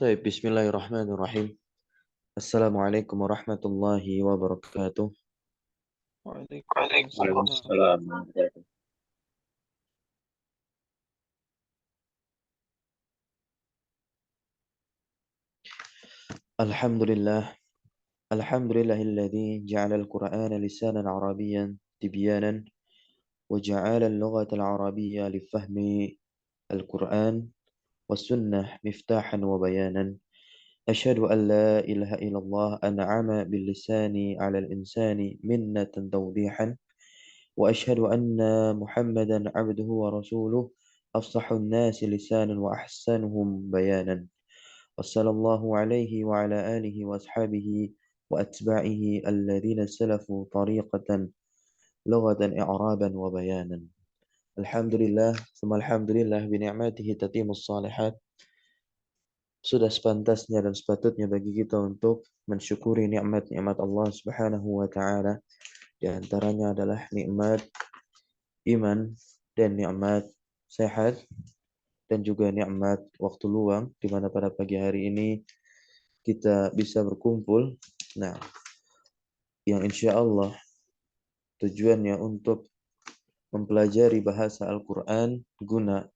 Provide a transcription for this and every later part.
Baik, Bismillahirrahmanirrahim. Assalamualaikum warahmatullahi wabarakatuh. Waalaikumsalam. Waalaikumsalam. Alhamdulillah. Alhamdulillahilladzi ja'ala al-Qur'ana lisanan Arabiyyan tibyanan wa ja'ala al-lughata al-arabiyya li fahmi al-Qur'an was sunnah miftahan wa bayanan. Asyhadu an la ilaha illallah an'ama bil lisani 'ala al-insani minnatan tawdihan. وأشهد أن محمدا عبده ورسوله أفصح الناس لسانا وأحسنهم بيانا وصلى الله عليه وعلى آله وأصحابه وأتباعه الذين سلفوا طريقة لغة إعرابا وبيانا. الحمد لله ثم الحمد لله بنعمته تتم الصالحات. Sudah sepantasnya dan sepatutnya bagi kita untuk mensyukuri nikmat-nikmat Allah Subhanahu wa taala. Di antaranya adalah nikmat iman dan nikmat sehat dan juga nikmat waktu luang di mana pada pagi hari ini kita bisa berkumpul. Nah, yang insya Allah tujuannya untuk mempelajari bahasa Al-Quran guna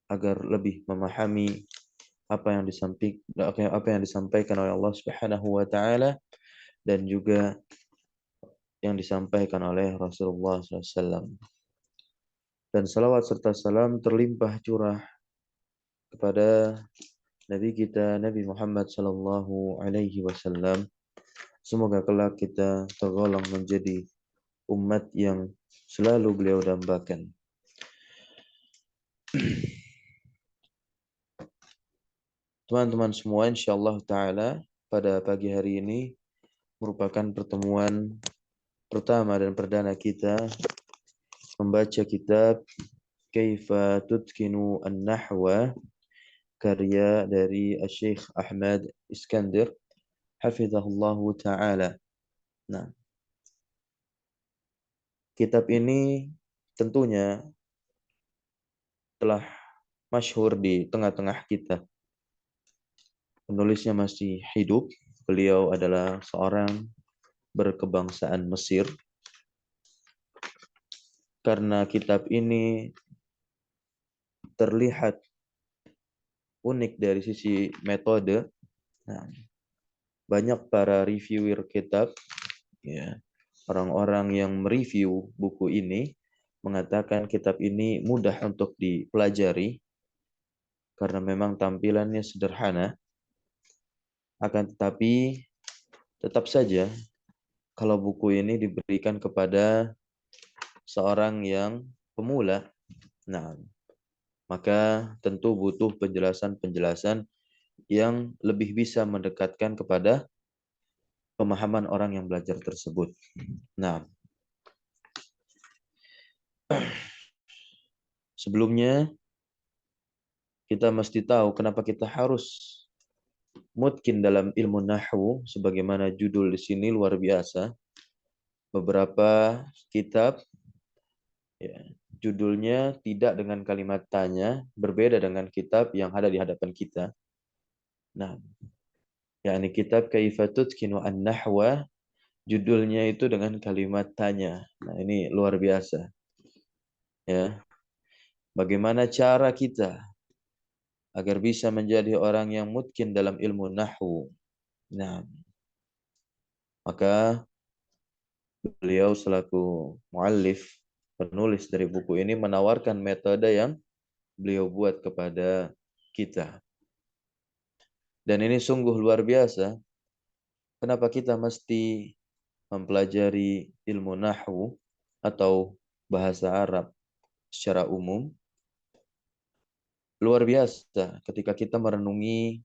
agar lebih memahami apa yang disampaikan oleh Allah Subhanahu wa taala dan juga yang disampaikan oleh Rasulullah SAW. Dan salawat serta salam terlimpah curah kepada Nabi kita Nabi Muhammad sallallahu alaihi wasallam. Semoga kelak kita tergolong menjadi umat yang selalu beliau dambakan. Teman-teman semua, insyaallah taala pada pagi hari ini merupakan pertemuan pertama dan perdana kita membaca kitab Kaifa Tutkinu An-Nahwa karya dari Syekh Ahmad Iskandar hafizahullahu taala. Nah, kitab ini tentunya telah masyhur di tengah-tengah kita. Penulisnya masih hidup. Beliau adalah seorang berkebangsaan Mesir. Karena kitab ini terlihat unik dari sisi metode. Nah, banyak para reviewer kitab, ya, orang-orang yang mereview buku ini mengatakan kitab ini mudah untuk dipelajari karena memang tampilannya sederhana. Akan tetapi tetap saja kalau buku ini diberikan kepada seorang yang pemula, nah, maka tentu butuh penjelasan-penjelasan yang lebih bisa mendekatkan kepada pemahaman orang yang belajar tersebut. Nah, sebelumnya kita mesti tahu kenapa kita harus mutkin dalam ilmu nahwu, sebagaimana judul di sini luar biasa. Beberapa kitab, ya, judulnya tidak dengan kalimat tanya, berbeda dengan kitab yang ada di hadapan kita. Nah, yakni kitab Kaifa Tutkinu An-Nahwa, judulnya itu dengan kalimat tanya. Nah, ini luar biasa. Ya, bagaimana cara kita agar bisa menjadi orang yang mutkin dalam ilmu nahwu? Nah, maka beliau selaku muallif, penulis dari buku ini menawarkan metode yang beliau buat kepada kita. Dan ini sungguh luar biasa. Kenapa kita mesti mempelajari ilmu nahwu atau bahasa Arab secara umum? Luar biasa ketika kita merenungi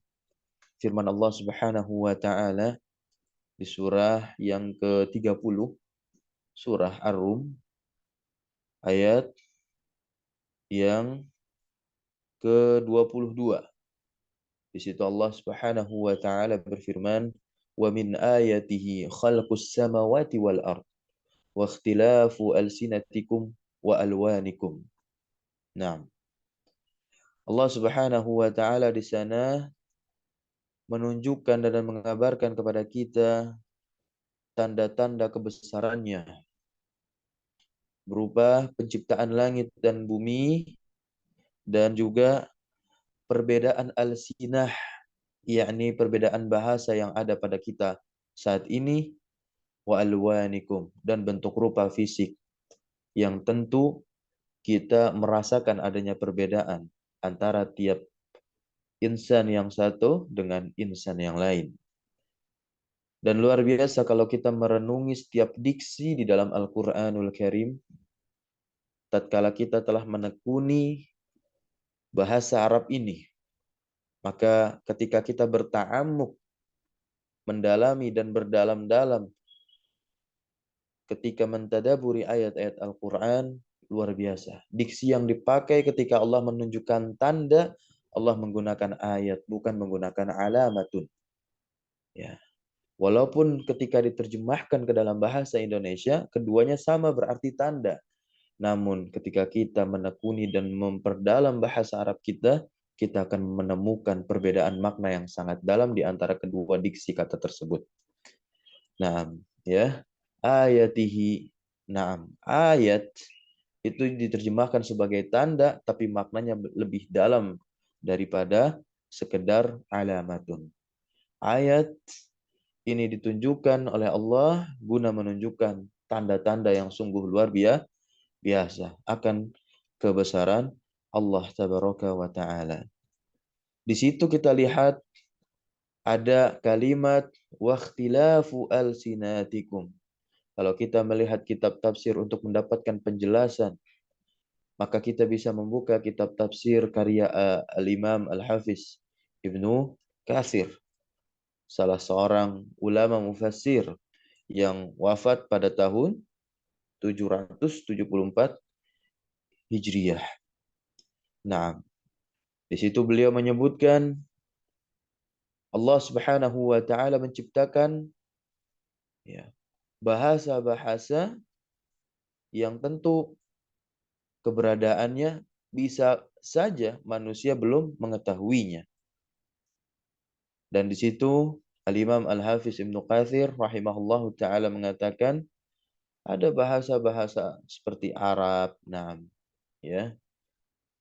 firman Allah Subhanahu wa taala di surah yang ke-30, surah Ar-Rum, ayat yang ke-22. Di situ Allah Subhanahu wa taala berfirman, "Wa min ayatihi khalqus samawati wal ard wa ikhtilafu alsinatikum wa alwanikum." Nah, Allah Subhanahu wa taala di sana menunjukkan dan mengabarkan kepada kita tanda-tanda kebesarannya, berupa penciptaan langit dan bumi, dan juga perbedaan alsinah, yakni perbedaan bahasa yang ada pada kita saat ini, wa alwanikum, dan bentuk rupa fisik yang tentu kita merasakan adanya perbedaan antara tiap insan yang satu dengan insan yang lain. Dan luar biasa kalau kita merenungi setiap diksi di dalam Al-Quranul Karim, tatkala kita telah menekuni bahasa Arab ini, maka ketika kita berta'amuk, mendalami dan berdalam-dalam ketika mentadaburi ayat-ayat Al-Quran, luar biasa. Diksi yang dipakai ketika Allah menunjukkan tanda, Allah menggunakan ayat, bukan menggunakan alamatun. Ya. Walaupun ketika diterjemahkan ke dalam bahasa Indonesia, keduanya sama berarti tanda. Namun ketika kita menekuni dan memperdalam bahasa Arab kita akan menemukan perbedaan makna yang sangat dalam di antara kedua diksi kata tersebut. Nah, ya. Ayatihi. Nah, ayat itu diterjemahkan sebagai tanda, tapi maknanya lebih dalam daripada sekedar alamatun. Ayat ini ditunjukkan oleh Allah guna menunjukkan tanda-tanda yang sungguh luar biasa akan kebesaran Allah tabaraka wa ta'ala. Di situ kita lihat ada kalimat wakhtilafu alsinatikum. Kalau kita melihat kitab tafsir untuk mendapatkan penjelasan, maka kita bisa membuka kitab tafsir karya Al-Imam Al-Hafiz Ibnu Katsir, salah seorang ulama mufassir yang wafat pada tahun 774 Hijriyah. Nah, di situ beliau menyebutkan Allah Subhanahu wa taala menciptakan ya, bahasa-bahasa yang tentu keberadaannya bisa saja manusia belum mengetahuinya. Dan di situ Al-Imam Al-Hafiz Ibnu Katsir rahimahullahu taala mengatakan ada bahasa-bahasa seperti Arab, nah, ya.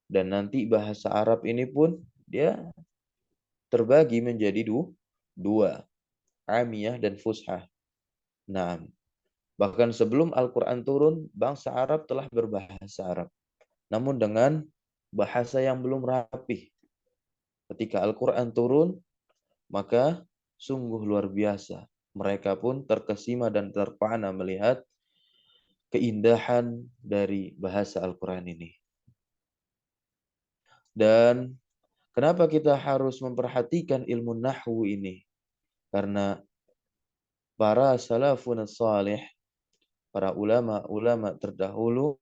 Dan nanti bahasa Arab ini pun dia terbagi menjadi dua, Amiyah dan Fushah. Nah, bahkan sebelum Al-Quran turun, bangsa Arab telah berbahasa Arab. Namun dengan bahasa yang belum rapih. Ketika Al-Quran turun, maka sungguh luar biasa. Mereka pun terkesima dan terpana melihat keindahan dari bahasa Al-Quran ini. Dan kenapa kita harus memperhatikan ilmu nahwu ini? Karena para salafun salih, para ulama-ulama terdahulu,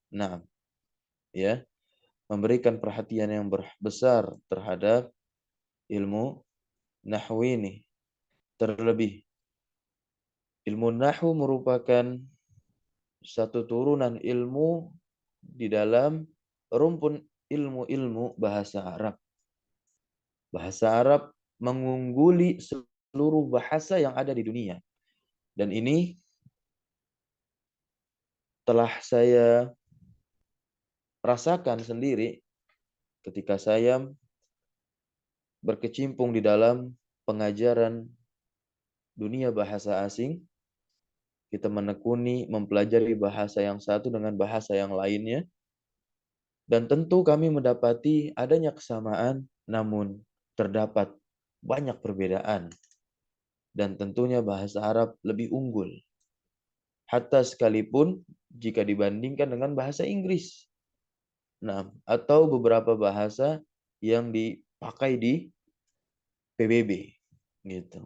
nah, ya, memberikan perhatian yang besar terhadap ilmu nahwu ini. Terlebih, ilmu nahwu merupakan satu turunan ilmu di dalam rumpun ilmu-ilmu bahasa Arab. Bahasa Arab mengungguli seluruh bahasa yang ada di dunia. Dan ini telah saya rasakan sendiri ketika saya berkecimpung di dalam pengajaran dunia bahasa asing. Kita menekuni, mempelajari bahasa yang satu dengan bahasa yang lainnya. Dan tentu kami mendapati adanya kesamaan, namun terdapat banyak perbedaan. Dan tentunya bahasa Arab lebih unggul. Hatta sekalipun jika dibandingkan dengan bahasa Inggris. Nah, atau beberapa bahasa yang dipakai di PBB. Gitu.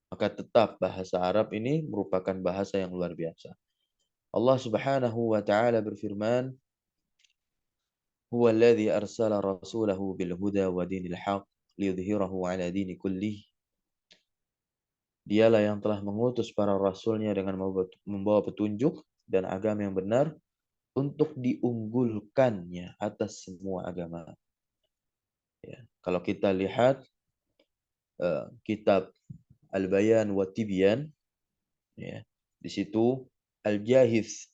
Maka tetap bahasa Arab ini merupakan bahasa yang luar biasa. Allah Subhanahu wa taala berfirman, "Huwa alladhi arsala rasulahu bil huda wa dinil haq liyudhhirahu 'ala dini kullih." Dialah yang telah mengutus para rasulnya dengan membawa petunjuk dan agama yang benar untuk diunggulkannya atas semua agama. Ya. Kalau kita lihat kitab Al-Bayan wa Tibyan, ya. Di situ Al-Jahiz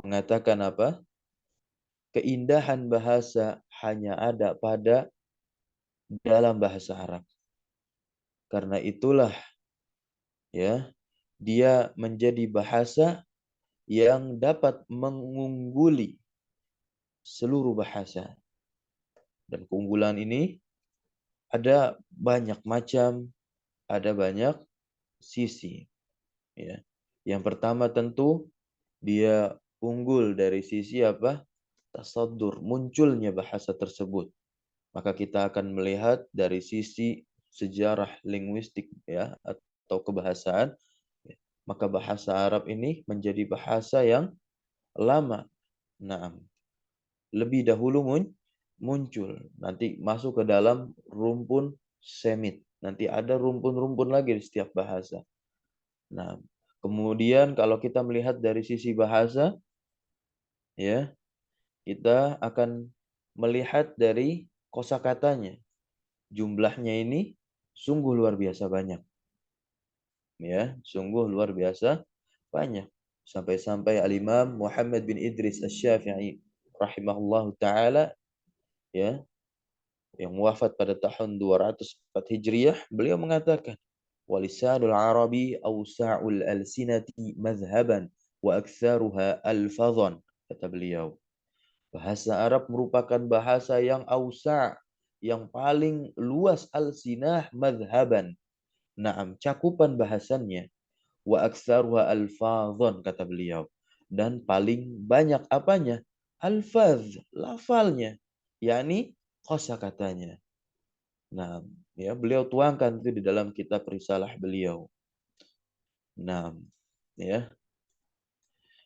mengatakan apa? Keindahan bahasa hanya ada pada dalam bahasa Arab. Karena itulah ya, dia menjadi bahasa yang dapat mengungguli seluruh bahasa. Dan keunggulan ini ada banyak macam, ada banyak sisi. Ya. Yang pertama tentu dia unggul dari sisi apa? Tasaddur, munculnya bahasa tersebut. Maka kita akan melihat dari sisi sejarah linguistik ya atau kebahasaan. Maka bahasa Arab ini menjadi bahasa yang lama. Nah, lebih dahulu muncul. Nanti masuk ke dalam rumpun Semit. Nanti ada rumpun-rumpun lagi di setiap bahasa. Nah, kemudian kalau kita melihat dari sisi bahasa, ya, kita akan melihat dari kosakatanya. Jumlahnya ini sungguh luar biasa banyak. Ya, sungguh luar biasa banyak. Sampai-sampai Al-Imam Muhammad bin Idris Asy-Syafi'i rahimahullahu taala, ya, yang wafat pada tahun 204 Hijriah, beliau mengatakan, "Walisanul Arabi awsa'ul alsinati madhhaban wa aktsaruha alfadhan." Kata beliau, bahasa Arab merupakan bahasa yang awsa', yang paling luas alsinah madhhaban. Naam, cakupan bahasannya. Wa aktsaruha alfadhan, kata beliau. Dan paling banyak apanya? Alfaz, lafalnya. Yakni kosakatanya. Nah, ya, beliau tuangkan itu di dalam kitab risalah beliau. Nah, ya.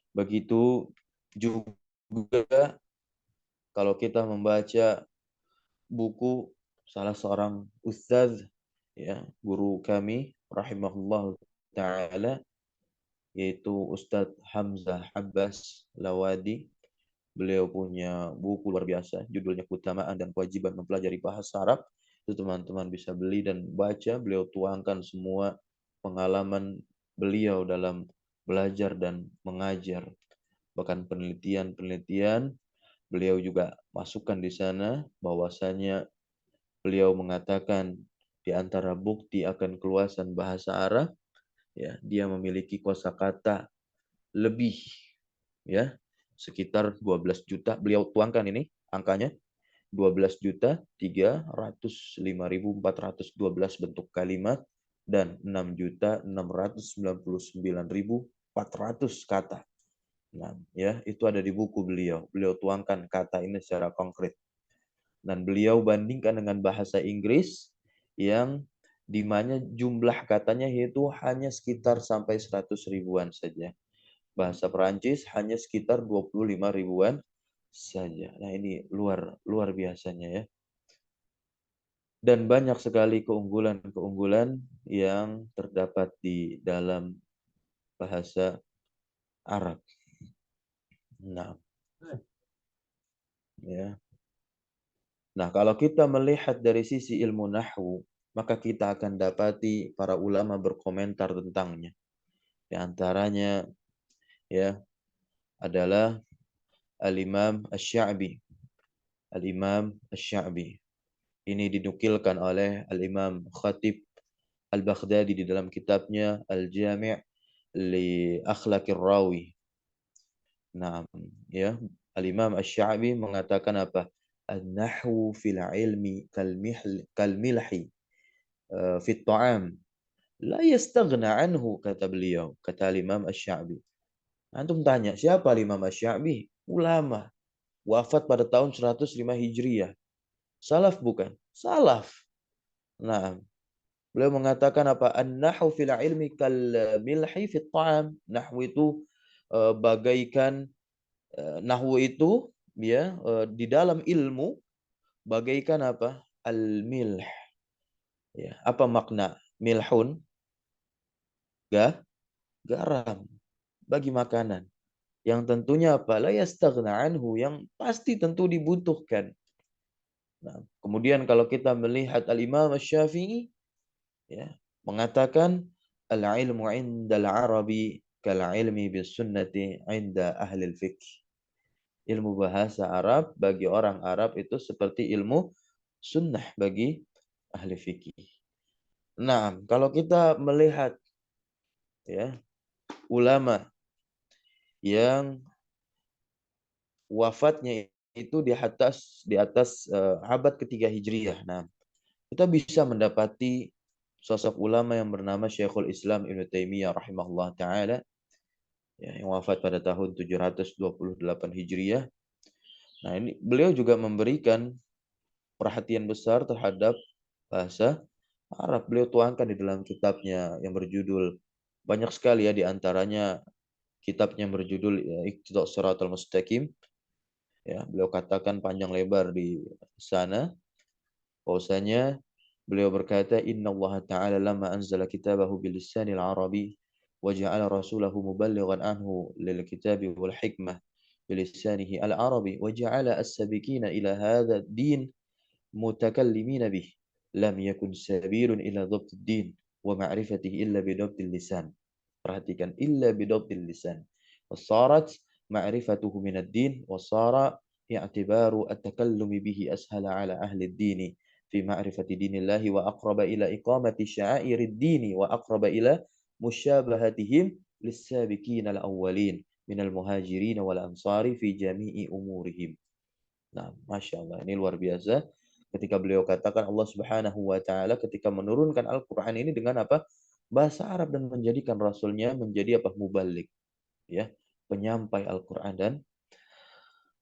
Begitu juga kalau kita membaca buku salah seorang ustaz, ya, guru kami rahimahullah taala, yaitu Ustadz Hamzah Abbas Lawadi. Beliau punya buku luar biasa, judulnya Keutamaan dan Kewajiban Mempelajari Bahasa Arab. Itu teman-teman bisa beli dan baca. Beliau tuangkan semua pengalaman beliau dalam belajar dan mengajar. Bahkan penelitian-penelitian beliau juga masukkan di sana, bahwasanya beliau mengatakan di antara bukti akan keluasan bahasa Arab, ya, dia memiliki kosakata lebih, ya, sekitar 12 juta. Beliau tuangkan ini angkanya 12.305.412 bentuk kalimat dan 6.699.400 kata. Nah, ya, itu ada di buku beliau. Beliau tuangkan kata ini secara konkret. Dan beliau bandingkan dengan bahasa Inggris yang di mana jumlah katanya itu hanya sekitar sampai 100 ribuan saja. Bahasa Perancis hanya sekitar 25 ribuan saja. Nah, ini luar biasanya ya. Dan banyak sekali keunggulan-keunggulan yang terdapat di dalam bahasa Arab. Nah, ya. Nah, kalau kita melihat dari sisi ilmu nahwu, maka kita akan dapati para ulama berkomentar tentangnya. Di antaranya, ya, adalah Al-Imam Asy-Sya'bi. Al-Imam Asy-Sya'bi. Ini dinukilkan oleh Al-Imam Khatib Al-Baghdadi di dalam kitabnya Al-Jami' li Akhlaqir Rawi. Nah, ya, Al-Imam Asy-Sya'bi mengatakan apa? An-nahwu fil ilmi kal milhi fi at-ta'am la yastaghna anhu, kata beliau, kata Imam Asy-Sya'bi. Antum tanya, siapa Imam Asy-Sya'bi? Ulama. Wafat pada tahun 105 Hijriah. Salaf bukan? Salaf. Nah, beliau mengatakan apa? An-nahwu fil ilmi kal milhi fit ta'am. Nahwu itu bagaikan nahwu itu, ya, di dalam ilmu bagaikan apa? Al-milh. Ya, apa makna milhun? Garam bagi makanan. Yang tentunya apa? La yastaghna anhu, yang pasti tentu dibutuhkan. Nah, kemudian kalau kita melihat Al-Imam Asy-Syafi'i, Ya, mengatakan al-ilmu 'indal Arabi kal ilmi bis sunnati 'inda ahli al-fiqh. Ilmu bahasa Arab bagi orang Arab itu seperti ilmu sunnah bagi ahli fikih. Nah, kalau kita melihat ya ulama yang wafatnya itu di atas abad ketiga Hijriyah. Nah, kita bisa mendapati sosok ulama yang bernama Syekhul Islam Ibnu Taimiyah rahimahullah taala ya, yang wafat pada tahun 728 Hijriah. Nah, ini beliau juga memberikan perhatian besar terhadap bahasa Arab. Beliau tuangkan di dalam kitabnya yang berjudul banyak sekali ya, di antaranya kitabnya yang berjudul ya, Iqtidas Shiratal Mustaqim. Ya, beliau katakan panjang lebar di sana bahwasanya beliau berkata Inna Allah Ta'ala lama anzala kitabahu bilisanil arabi wa ja'ala rasulahu muballighan anhu lil kitabi wal hikmah bilisanihi al arabi wa ja'ala as-sabiqina ila hadha din mutakallimina bih lam yakun sabilun ila dhabt ad-din wa ma'rifatihi illa bi dhabt lisan. Perhatikan illa bi dhabt lisan. Wasarat ma'rifatuhu min ad-din wa sara i'tibaru at-takallumi bihi ashala ala ahli ad-din في معرفة دين الله وأقرب إلى إقامة شعائر الدين وأقرب إلى مشابهتهم للسابقين الأولين من المهاجرين والأنصار في جميع أمورهم. Nah, Masya Allah, ini luar biasa. Ketika beliau katakan Allah Subhanahu wa Ta'ala ketika menurunkan Al-Quran ini dengan apa? Bahasa Arab dan menjadikan Rasulnya menjadi apa? Mubalik, ya, penyampai Al-Quran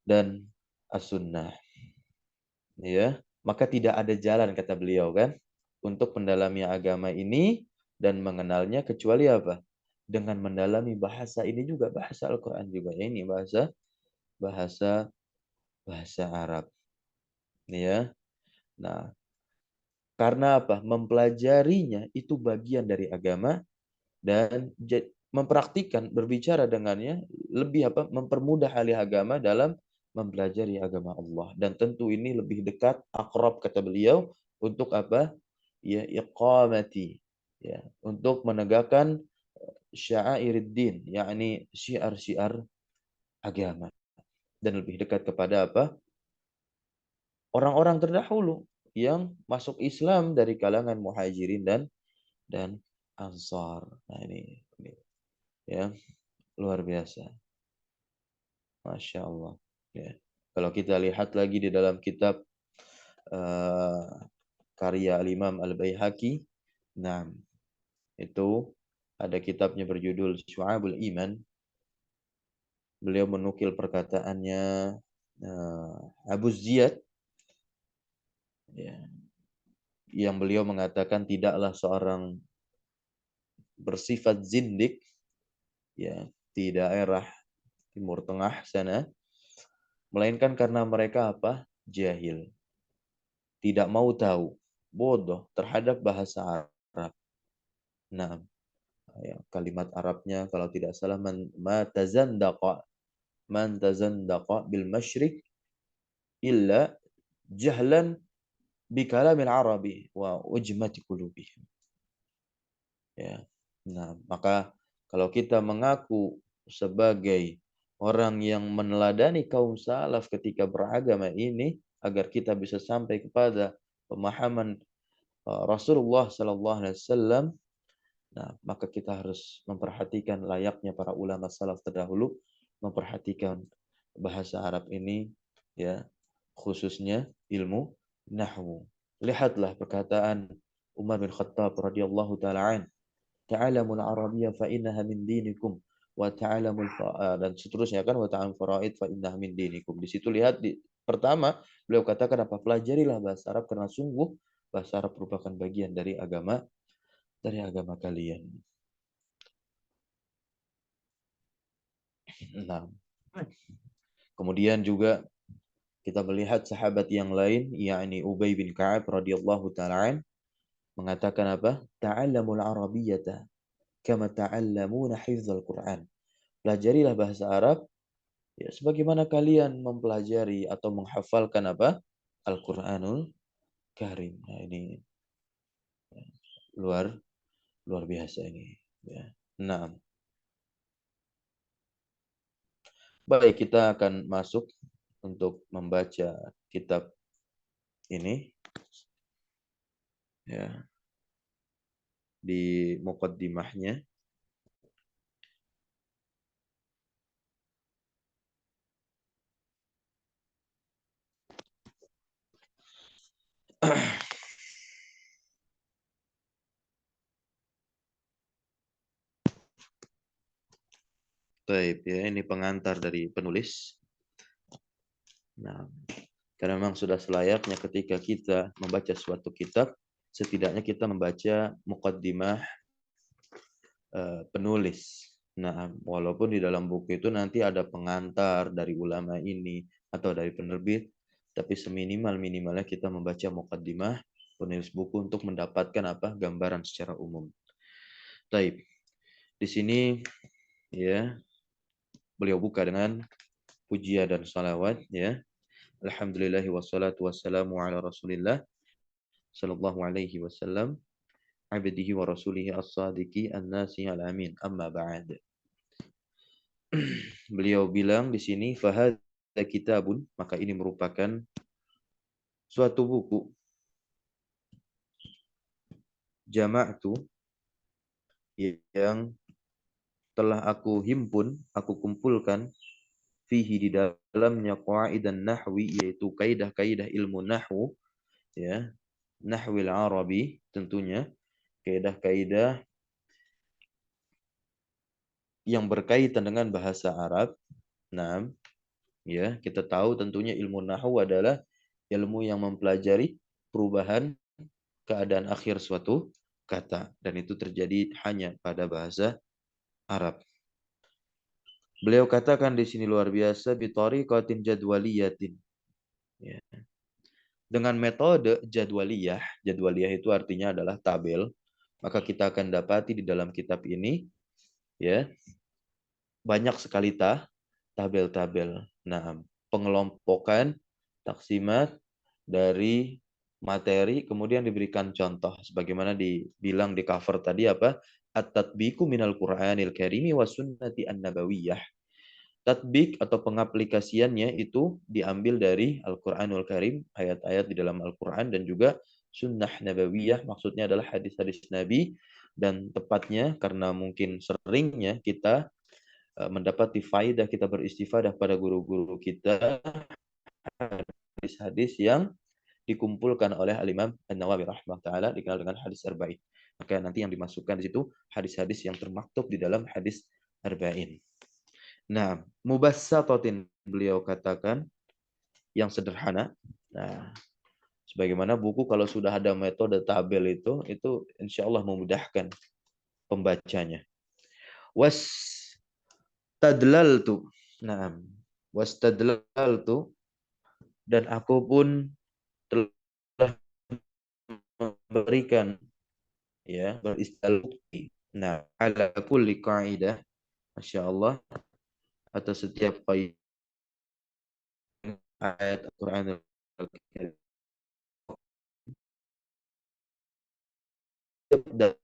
dan As-Sunnah. Ya, maka tidak ada jalan kata beliau kan untuk mendalami agama ini dan mengenalnya kecuali apa? Dengan mendalami bahasa ini juga, bahasa Al-Qur'an juga. Ini bahasa bahasa bahasa Arab, ya. Nah, karena apa? Mempelajarinya itu bagian dari agama dan mempraktikkan berbicara dengannya lebih apa? Mempermudah ahli agama dalam mempelajari agama Allah dan tentu ini lebih dekat akrab kata beliau untuk apa? Ya iqamati ya untuk menegakkan sya'airuddin yakni syiar-syiar agama dan lebih dekat kepada apa? Orang-orang terdahulu yang masuk Islam dari kalangan muhajirin dan ansar. Nah ini ya luar biasa. Masya Allah. Ya. Kalau kita lihat lagi di dalam kitab uh, karya Al-Imam Al-Baihaqi, nah itu ada kitabnya berjudul Syu'abul Iman. Beliau menukil perkataannya Abu Ziyad, ya, yang beliau mengatakan tidaklah seorang bersifat zindik ya di daerah Timur Tengah sana, melainkan karena mereka apa? Jahil. Tidak mau tahu, bodoh terhadap bahasa Arab. Nah, ya, kalimat Arabnya kalau tidak salah man tazandaqa bil masyrik illa jahlan bi kalamil arabi wa ujmati qulubihim. Ya. Nah, maka kalau kita mengaku sebagai orang yang meneladani kaum salaf ketika beragama ini agar kita bisa sampai kepada pemahaman Rasulullah sallallahu alaihi wasallam. Nah, maka kita harus memperhatikan layaknya para ulama salaf terdahulu memperhatikan bahasa Arab ini ya, khususnya ilmu nahwu. Lihatlah perkataan Umar bin Khattab radhiyallahu taala an, "Ta'alamul Arabiyya fa innaha min dinikum wa ta'alamul dan seterusnya kan wa ta'alamul faraid fa innaha min dinikum." Di situ lihat di pertama beliau katakan apa? Pelajarilah bahasa Arab karena sungguh bahasa Arab merupakan bagian dari agama kalian. Nah, kemudian juga kita melihat sahabat yang lain yakni Ubay bin Ka'ab radhiyallahu taala an mengatakan apa? Ta'allamul arabiyyata kama ta'allamuna hifdzal Qur'an. Pelajarilah bahasa Arab ya sebagaimana kalian mempelajari atau menghafalkan apa? Al-Qur'anul Karim. Nah, ini luar luar biasa ini. Ya. Nah, baik kita akan masuk untuk membaca kitab ini ya di muqaddimahnya. Baik ya, ini pengantar dari penulis. Nah, karena memang sudah selayaknya ketika kita membaca suatu kitab, setidaknya kita membaca muqaddimah penulis. Nah, walaupun di dalam buku itu nanti ada pengantar dari ulama ini atau dari penerbit, tapi seminimal-minimalnya kita membaca muqaddimah penulis buku untuk mendapatkan apa gambaran secara umum. Taib. Di sini ya beliau buka dengan pujian dan salawat ya. Alhamdulillahi wassalatu wassalamu ala Rasulillah sallallahu alaihi wasallam abdihi wa rasulihi as-sadiqi an-nasi al-amin. Amma ba'd. Beliau bilang di sini fahadza kitabun, maka ini merupakan suatu buku jama'tu yang telah aku himpun, aku kumpulkan fihi di dalamnya qaidan nahwi yaitu kaidah-kaidah ilmu nahwu ya, nahwil arabi tentunya kaidah-kaidah yang berkaitan dengan bahasa Arab. Nah, ya, kita tahu tentunya ilmu nahwu adalah ilmu yang mempelajari perubahan keadaan akhir suatu kata dan itu terjadi hanya pada bahasa Arab. Beliau katakan di sini luar biasa bitariqatin jadwaliyatin. Ya. Dengan metode jadwaliyah, jadwaliyah itu artinya adalah tabel, maka kita akan dapati di dalam kitab ini ya banyak sekali tabel-tabel. Nah, pengelompokan taksimat dari materi kemudian diberikan contoh sebagaimana dibilang di cover tadi apa? At-tatbiqu minal Qur'anil Karimi was sunnati an-nabawiyah. Tatbik atau pengaplikasiannya itu diambil dari Al-Qur'anul Karim, ayat-ayat di dalam Al-Qur'an dan juga sunnah nabawiyah, maksudnya adalah hadis-hadis Nabi dan tepatnya karena mungkin seringnya kita mendapati faidah kita beristifadah pada guru-guru kita hadis-hadis yang dikumpulkan oleh Al-Imam An-Nawawi rahimahullah taala dikenal dengan hadis arba'in. Maka nanti yang dimasukkan di situ hadis-hadis yang termaktub di dalam hadis arba'in. Nah, mubassatatin beliau katakan yang sederhana. Nah, sebagaimana buku kalau sudah ada metode tabel itu insya Allah memudahkan pembacanya. Was tadlaltu. Nah, was tadlaltu dan aku pun telah memberikan ya beristidlal bukti. Nah, ala kulli qaidah, masya Allah, atas setiap ayat Al-Quran dan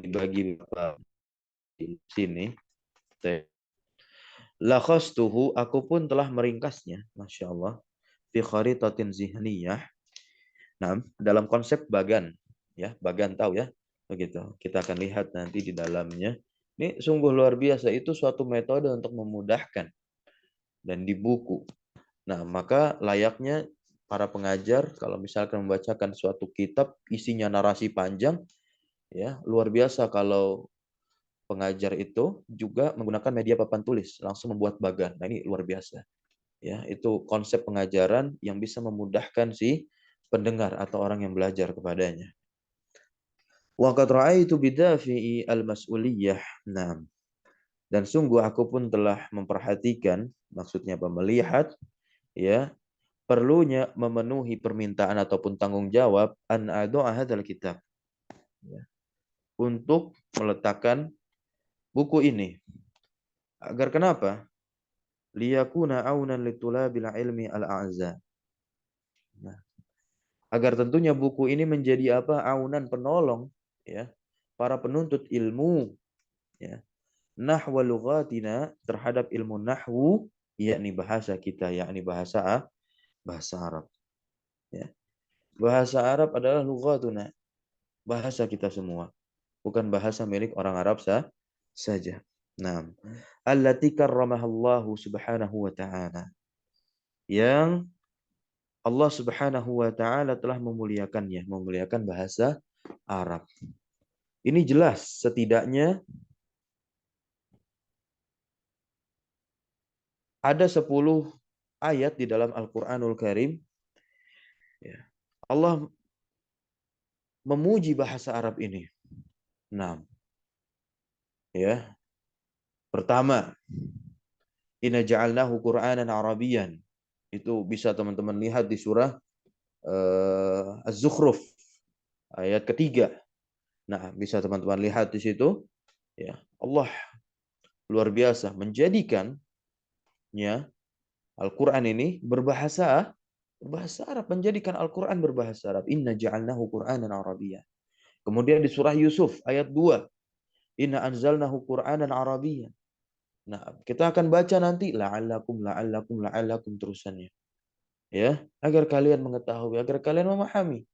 dibagi di sini. Lakhastuhu, aku pun telah meringkasnya, masya Allah, fi kharitatin zihniyah. Nah, dalam konsep bagan, ya, bagan tahu ya, begitu. Kita akan lihat nanti di dalamnya. Ini sungguh luar biasa. Itu suatu metode untuk memudahkan dan di buku. Nah, maka layaknya para pengajar kalau misalkan membacakan suatu kitab isinya narasi panjang, ya luar biasa kalau pengajar itu juga menggunakan media papan tulis, langsung membuat bagan. Nah, ini luar biasa. Ya, itu konsep pengajaran yang bisa memudahkan si pendengar atau orang yang belajar kepadanya. Wa qad ra'aitu bidafi'i al-mas'uliyah. Nah, dan sungguh aku pun telah memperhatikan, maksudnya melihat ya, perlunya memenuhi permintaan ataupun tanggung jawab an adu'a hadzal kitab. Ya, untuk meletakkan buku ini. Agar kenapa? Liyakuna aunan litulabil ilmi al-a'za. Nah, Agar tentunya buku ini menjadi apa? Aunan penolong ya para penuntut ilmu ya. Nahwa lughatina terhadap ilmu nahwu yakni bahasa kita yakni bahasa Arab ya. Bahasa Arab adalah lughatuna, bahasa kita semua, bukan bahasa milik orang Arab saja. Nah, allati karramahallahu subhanahu wa ta'ala. Yang Allah subhanahu wa ta'ala telah memuliakannya, memuliakan bahasa Arab. Ini jelas setidaknya ada 10 ayat di dalam Al-Quranul Karim. Ya. Allah memuji bahasa Arab ini. Nah, ya. Pertama, inna ja'alnahu Qur'anan Arabian. Itu bisa teman-teman lihat di surah Az-Zukhruf ayat ketiga. Nah, bisa teman-teman lihat di situ. Ya, Allah luar biasa menjadikan ya Al-Quran ini berbahasa Arab, menjadikan Al-Quran berbahasa Arab. Inna ja'alnahu Qur'anan Arabian. Kemudian di surah Yusuf ayat 2, inna anzalnahu Qur'anan Arabian. Nah, kita akan baca nanti la'allakum terusannya. Ya, agar kalian mengetahui, agar kalian memahami,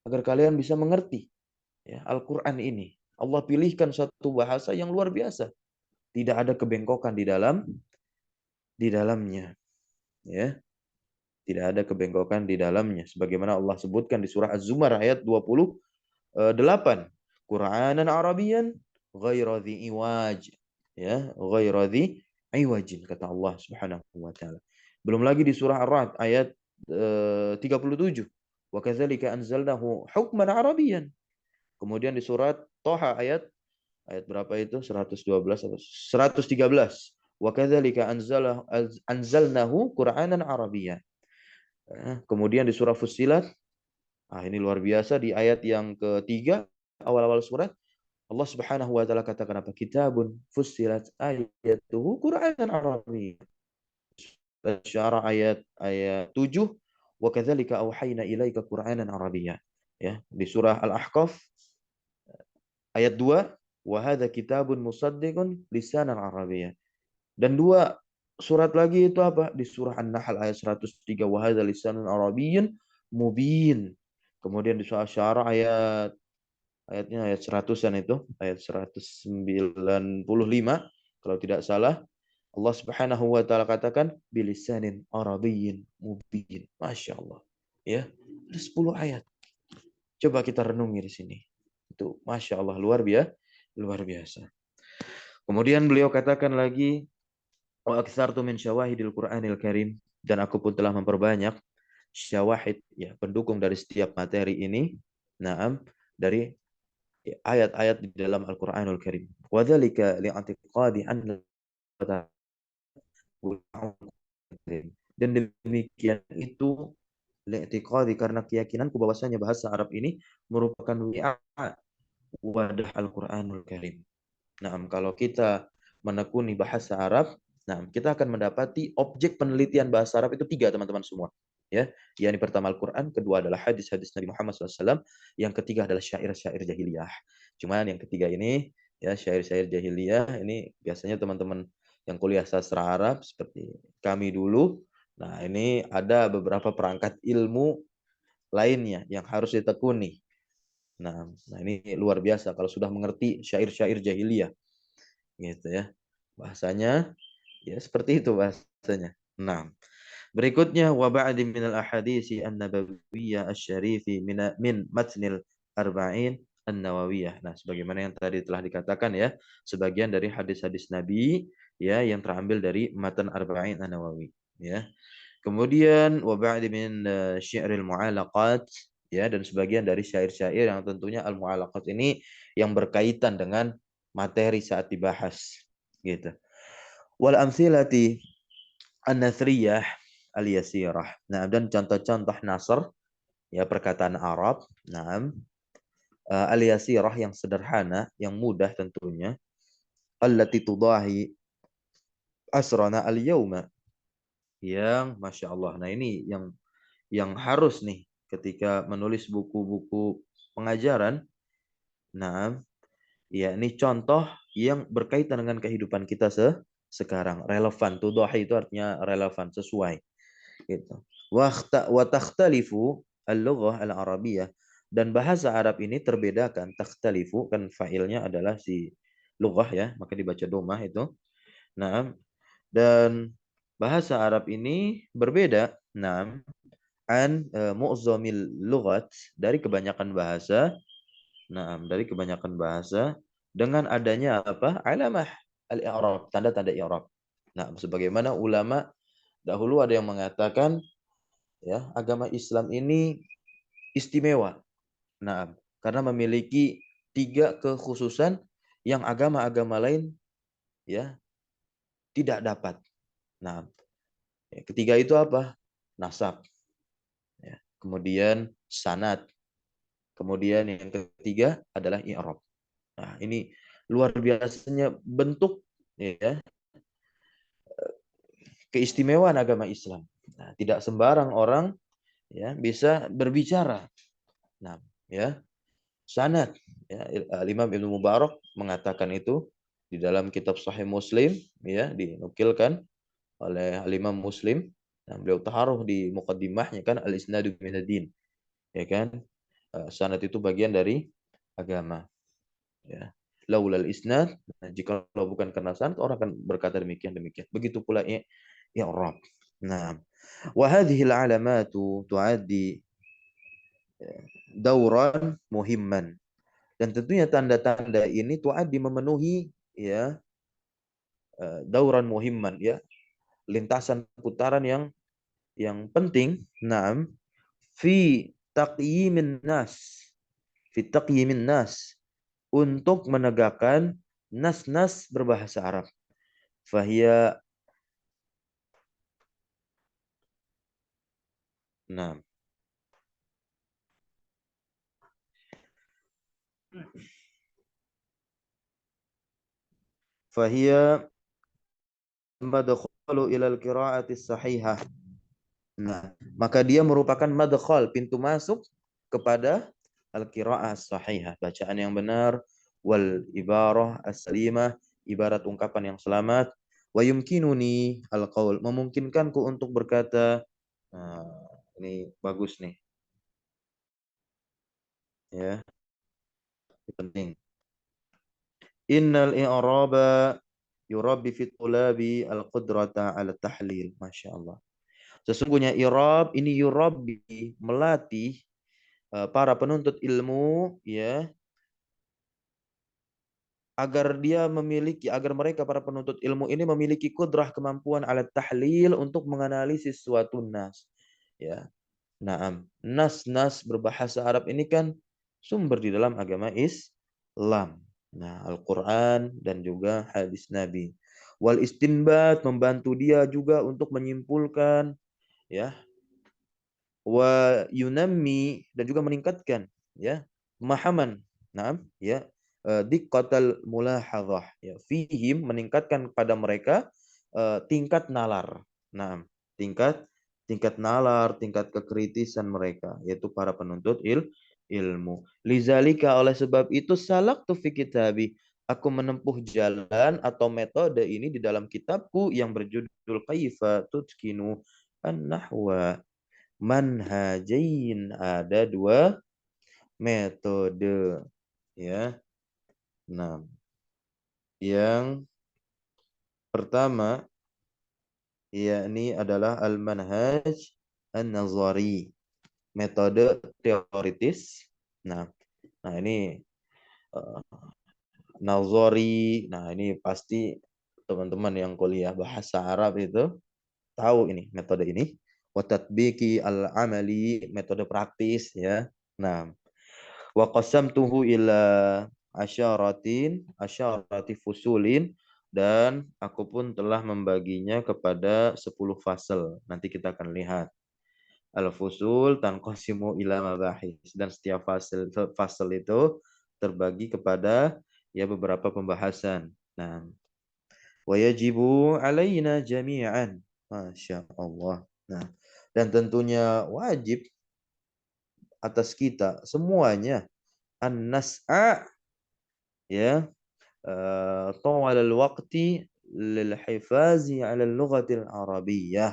agar kalian bisa mengerti ya Al-Qur'an ini. Allah pilihkan satu bahasa yang luar biasa. Tidak ada kebengkokan di dalamnya, ya. Tidak ada kebengkokan di dalamnya sebagaimana Allah sebutkan di surah Az-Zumar ayat 28. Qur'anan Arabian ghaira dhi iwaj. Ya, ghaira dhi iwajin kata Allah Subhanahu wa taala. Belum lagi di surah Ar-Ra'd ayat 37. Wa kadzalika anzalnahu hukman Arabian. Kemudian di surat Thaha ayat berapa itu? 112 atau 113. Wa kadzalika anzalnahu Qur'anan Arabian. Kemudian di surah Fussilat, ini luar biasa di ayat yang ketiga awal-awal surat Allah Subhanahu wa taala katakan apa? Kitabun fussilat ayatuhu Qur'anan Arabiyyan. Syara ayat 7 wa kadzalika auhayna ilaika Qur'anan Arabiyyan. Ya, di surah Al-Ahqaf ayat 2 wa hadza kitabun musaddiqun lisanan Arabiyyan. Dan dua surat lagi itu apa? Di surah An-Nahl ayat 103 wa hadza lisanun Arabiyyun mubin. Kemudian di surah Syara ayatnya ayat 100-an itu, ayat 195 kalau tidak salah. Allah Subhanahu wa taala katakan bilisanin arabiyyin mubin. Masya Allah. Ya, ada 10 ayat. Coba kita renungi di sini. Itu Masya Allah luar biasa. Kemudian beliau katakan lagi wa aktsartu min syawahidil Qur'anil Karim, dan aku pun telah memperbanyak syawahid ya pendukung dari setiap materi ini. Naam, dari ayat-ayat di dalam Al-Qur'anul Karim. Wa dzalika li'atiqadi anna dan demikian itu li'tiqadi karena keyakinanku bahwasanya bahasa Arab ini merupakan wadah Al-Qur'anul Karim. Nah, kalau kita menekuni bahasa Arab, nah kita akan mendapati objek penelitian bahasa Arab itu 3 teman-teman semua. Ya, yang pertama Al-Quran, kedua adalah hadis-hadis Nabi Muhammad SAW, yang ketiga adalah syair-syair jahiliyah. Cuman yang ketiga ini, ya syair-syair jahiliyah ini biasanya teman-teman yang kuliah sastra Arab seperti kami dulu, nah ini ada beberapa perangkat ilmu lainnya yang harus ditekuni. Nah ini luar biasa kalau sudah mengerti syair-syair jahiliyah, gitu ya. Bahasanya ya seperti itu bahasanya. Nah, berikutnya wa ba'di minal ahadisi an-nabawiyyah asy-syarifi min matnil arba'in an-nawawiyah. Nah, sebagaimana yang tadi telah dikatakan ya, sebagian dari hadis-hadis Nabi ya yang terambil dari matan arba'in an-nawawi ya. Kemudian wa ba'di min syi'ril mu'alaqat ya, dan sebagian dari syair-syair yang tentunya al-mu'alaqat ini yang berkaitan dengan materi saat dibahas gitu. Wal amthilati an-nathriyah al-yasirah. Nah, dan contoh-contoh nasr ya perkataan Arab, nah, al-yasirah yang sederhana, yang mudah tentunya, allati tudahi asrana al-yauma, yang masya Allah. Nah, ini yang harus nih ketika menulis buku-buku pengajaran. Nah, ya ini contoh yang berkaitan dengan kehidupan kita sekarang, relevan. Tudahi itu artinya relevan, sesuai gitu. Wa takhtalifu al-lughah al-arabiyyah, dan bahasa Arab ini terbedakan. Takhtalifu kan fa'ilnya adalah si lughah ya, maka dibaca domah itu. Nah, dan bahasa Arab ini berbeda. Nah, mu'zamil lughat, dari kebanyakan bahasa. Nah, dari kebanyakan bahasa dengan adanya apa? Alamah al-i'rab, tanda-tanda i'rab. Nah, sebagaimana ulama dahulu ada yang mengatakan ya, agama Islam ini istimewa. Nah, karena memiliki 3 kekhususan yang agama-agama lain ya tidak dapat. Nah, ketiga itu apa? Nasab, ya. Kemudian sanad, kemudian yang ketiga adalah i'rab. Nah, ini luar biasanya bentuk ya keistimewaan agama Islam. Nah, tidak sembarang orang ya bisa berbicara. Nah, ya, sanad ya, Imam Ibnu Mubarak mengatakan itu di dalam kitab Sahih Muslim ya, dinukilkan oleh Imam Muslim. Nah, beliau taruh di muqaddimahnya kan al-isnadu minad-din, ya kan? Sanad itu bagian dari agama, ya. Laulal isnad, nah, jika bukan karena sanad, orang akan berkata demikian demikian. Begitu pula i'rab. Nah, wa hadhihi al-alamatu tuaddi dauran muhimman. Dan tentunya tanda-tanda ini tuaddi memenuhi ya dauran muhimman ya, lintasan putaran yang penting. Naam, fi taqyimin nas, fi taqyimin nas, untuk menegakkan nas-nas berbahasa Arab. Fahia, nah, fahia madkhalu ilal qiraati sahihah. Nah, maka dia merupakan madkhal, pintu masuk kepada al-qiraah sahihah, bacaan yang benar, wal ibarah as-salimah, ibarat ungkapan yang selamat, wa yumkinuni al-qaul, memungkinkanku untuk berkata. Nah, ini bagus nih ya, ini penting. Innal i'raba yurabbi fit tulabi al-qudrata ala tahlil. Masya Allah. Sesungguhnya i'rab ini yurabbi, melatih para penuntut ilmu ya, agar mereka para penuntut ilmu ini memiliki kudrah, kemampuan alat tahlil, untuk menganalisis suatu nas ya. Naam, nas-nas berbahasa Arab ini kan sumber di dalam agama Islam. Nah, Al-Qur'an dan juga hadis Nabi. Wal istinbat, membantu dia juga untuk menyimpulkan ya, wa yunammi, dan juga meningkatkan ya pemahaman. Naam, ya, diqqatal mulahadzah ya, fihim, meningkatkan pada mereka tingkat nalar. Naam, tingkat tingkat nalar, tingkat kekritisan mereka, yaitu para penuntut ilmu. Lizalika, oleh sebab itu, salaktu fi kitabi, aku menempuh jalan atau metode ini di dalam kitabku yang berjudul Kaifa Tutqinu an-Nahwa manhajain, ada 2 metode ya. Nah, yang pertama yakni adalah al-manhaj an-nazari, metode teoritis. Nah, nah ini uh, nazari. Nah, ini pasti teman-teman yang kuliah bahasa Arab itu tahu ini metode ini. Wa tatbiki al-amali, metode praktis ya. Nah, wa qasamtuhu ila asyarati fusulin, dan aku pun telah membaginya kepada 10 fasal. Nanti kita akan lihat. Al-fusul tanqasimu ila mabahis, dan setiap fasal itu terbagi kepada ya beberapa pembahasan. Nah, wa yajibu alaina jami'an. Masya Allah. Nah, dan tentunya wajib atas kita semuanya an-nas'a ya طوال الوقت للحفاظ على اللغة العربية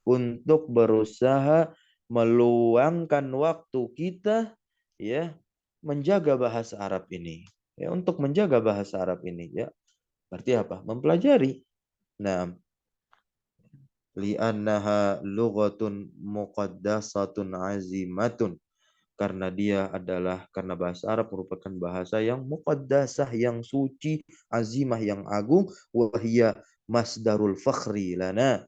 untuk berusaha meluangkan waktu kita ya menjaga bahasa Arab ini ya untuk menjaga bahasa Arab ini ya berarti apa mempelajari nah li'annaha lughatun muqaddasatun azimatun karena bahasa Arab merupakan bahasa yang muqaddasah yang suci azimah yang agung wahia masdarul fakhri lana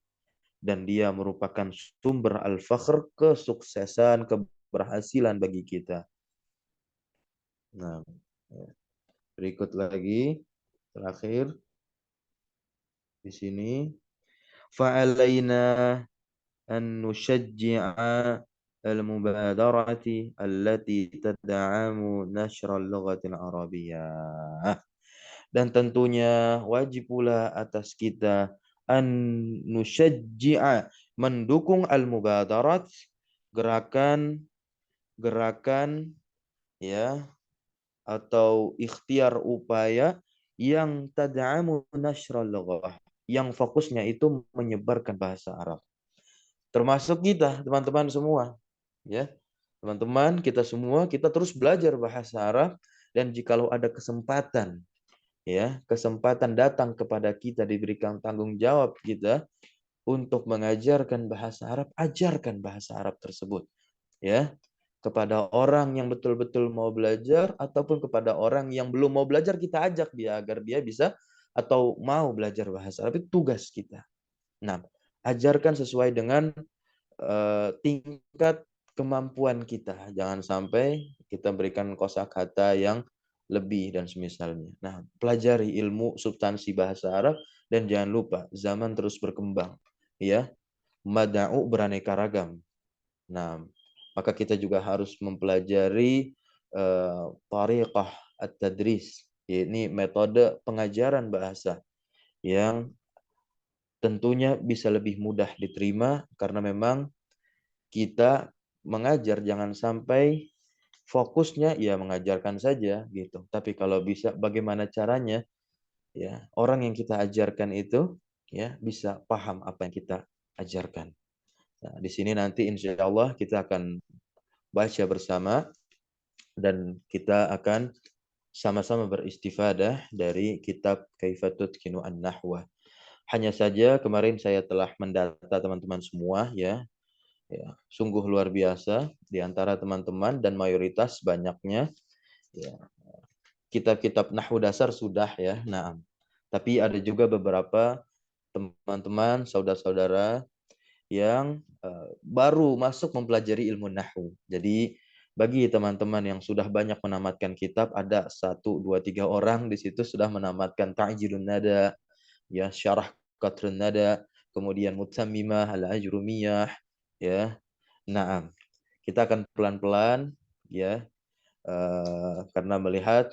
dan dia merupakan sumber al-fakhr kesuksesan keberhasilan bagi kita. Nah, berikut lagi terakhir di sini fa'alaina an nushajji'a al-mubadarati allati tad'amu nashra al-lughati al-arabiyyah. Dan tentunya wajib pula atas kita an nushajji'a mendukung al-mubadarat gerakan gerakan ya atau ikhtiar upaya yang tad'amu nashral lughah yang fokusnya itu menyebarkan bahasa Arab. Termasuk kita, teman-teman semua, ya. Teman-teman, kita semua kita terus belajar bahasa Arab dan jikalau ada kesempatan ya, kesempatan datang kepada kita diberikan tanggung jawab kita untuk mengajarkan bahasa Arab, ajarkan bahasa Arab tersebut, ya. Kepada orang yang betul-betul mau belajar ataupun kepada orang yang belum mau belajar kita ajak dia agar dia bisa atau mau belajar bahasa Arab itu tugas kita. Nah, ajarkan sesuai dengan tingkat kemampuan kita. Jangan sampai kita berikan kosakata yang lebih dan semisalnya. Nah, pelajari ilmu substansi bahasa Arab dan jangan lupa zaman terus berkembang. Ya, mada'u beraneka ragam. Nah, maka kita juga harus mempelajari tariqah at-tadris, yakni metode pengajaran bahasa yang tentunya bisa lebih mudah diterima karena memang kita mengajar jangan sampai fokusnya ya mengajarkan saja gitu. Tapi kalau bisa bagaimana caranya ya orang yang kita ajarkan itu ya bisa paham apa yang kita ajarkan. Nah, di sini nanti insya Allah kita akan baca bersama dan kita akan sama-sama beristifadah dari kitab Kaifatut Kinu An-Nahwa. Hanya saja kemarin saya telah mendata teman-teman semua ya. Ya, sungguh luar biasa di antara teman-teman dan mayoritas banyaknya ya, kitab-kitab nahwu dasar sudah ya. Nah, tapi ada juga beberapa teman-teman, saudara-saudara yang baru masuk mempelajari ilmu nahwu. Jadi bagi teman-teman yang sudah banyak menamatkan kitab, ada satu, dua, tiga orang di situ sudah menamatkan Ta'jilun Nada, ya Syarah Qatrun Nada, kemudian Mutammimah Al-Ajrumiyah, ya. Nah, kita akan pelan-pelan, ya, karena melihat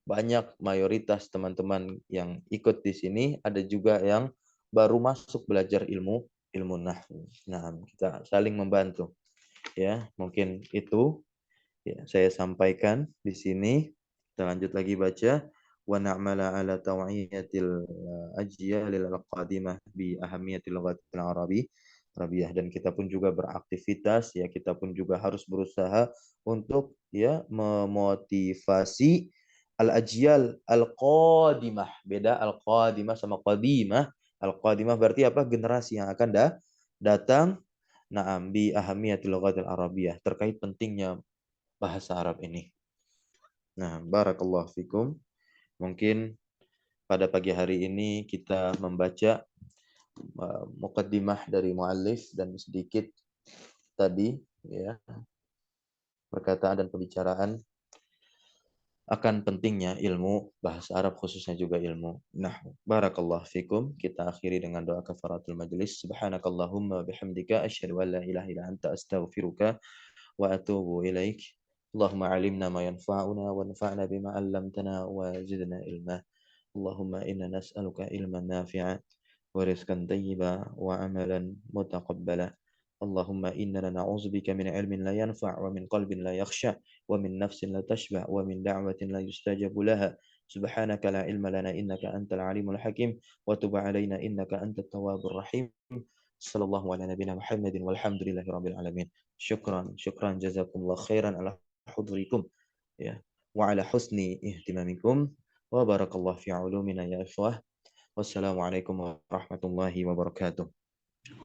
banyak mayoritas teman-teman yang ikut di sini, ada juga yang baru masuk belajar ilmu nahwu. Nah, kita saling membantu. Ya, mungkin itu ya saya sampaikan di sini. Kita lanjut lagi baca wa na'mala ala tawiyatil ajyalil qadimah bi ahamiyatil lughatil Arabiyah dan kita pun juga beraktivitas ya kita pun juga harus berusaha untuk ya memotivasi al-ajyal al-qadimah. Beda al-qadimah sama qadimah. Al-qadimah berarti apa? Generasi yang akan datang. Naam bi ahamiyatil lughatil Arabiyah terkait pentingnya bahasa Arab ini. Nah, barakallahu fikum. Mungkin pada pagi hari ini kita membaca muqaddimah dari muallif dan sedikit tadi ya perkataan dan pembicaraan akan pentingnya ilmu bahasa Arab khususnya juga ilmu nahwu. Barakallahu fikum. Kita akhiri dengan doa kafaratul majlis. Subhanakallahumma bihamdika asyhadu an la ilaha illa anta astaghfiruka wa atubu ilaik. Allahumma alimna ma yanfa'una wanfa'na bima 'allamtana wa zidna ilma. Allahumma inna nas'aluka ilman nafi'a wa rizqan tayyiba wa amalan mutaqabbala. Allahumma innana na'udzubika min ilmin la yanfa' wa min qalbin la yakhsha' wa min nafsin la tashba' wa min da'watin la yustajabu laha. Subhanaka la ilma lana innaka antal alimul hakim wa tub 'alaina innaka antat tawwabur rahim. Sallallahu ala nabiyyina Muhammadin walhamdulillahi rabbil alamin. Syukran jazakumullah khairan ala hudurikum ya wa ala husni ihtimamikum wa barakallahu fi ulumina ya ikhwah. Wassalamualaikum warahmatullahi wabarakatuh.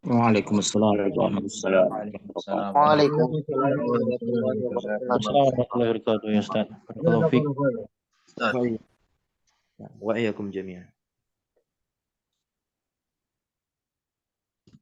Waalaikumsalam warahmatullahi Waalaikumsalam Waalaikumsalam warahmatullahi wabarakatuh. wabarakatuh ya Ustaz. Barakallahu fiik. Wa iyyakum jami'an.